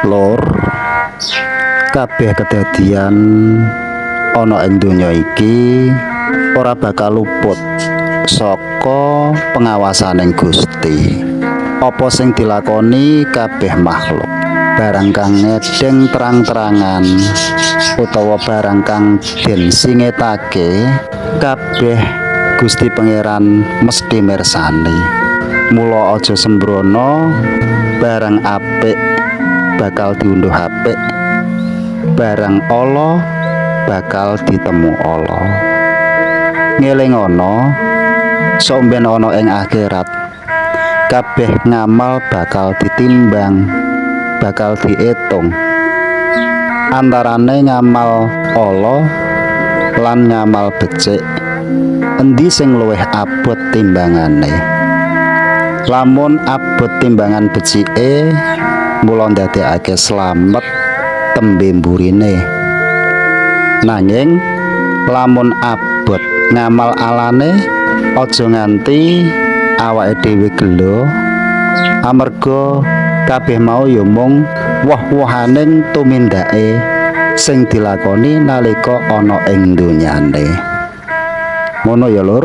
Lur, kabeh kedadian ana ing donya iki ora bakal luput saka pengawasaning Gusti. Apa sing dilakoni kabeh makhluk, barang kang ngedeng terang-terangan utawa barang kang den singetake, kabeh Gusti Pangeran mesti mirsani. Mula aja sembrono, barang apik bakal diunduh apik, barang ala bakal ditemu ala. Ngelingono, sok ben ana ing akhirat, kabeh ngamal bakal ditimbang, bakal diitung. Antarane ngamal ala lan ngamal becik, endi sing luwih abot timbangane? Lamun abot timbangan becike, mula ndadekake slamet tembe mburine. Nanging lamun abot ngamal alane, aja nganti awake dhewe gelo, amarga kabeh mau ya mung woh-wohaning tumindake sing dilakoni nalika ana ing donyane. Ngono ya, Lur.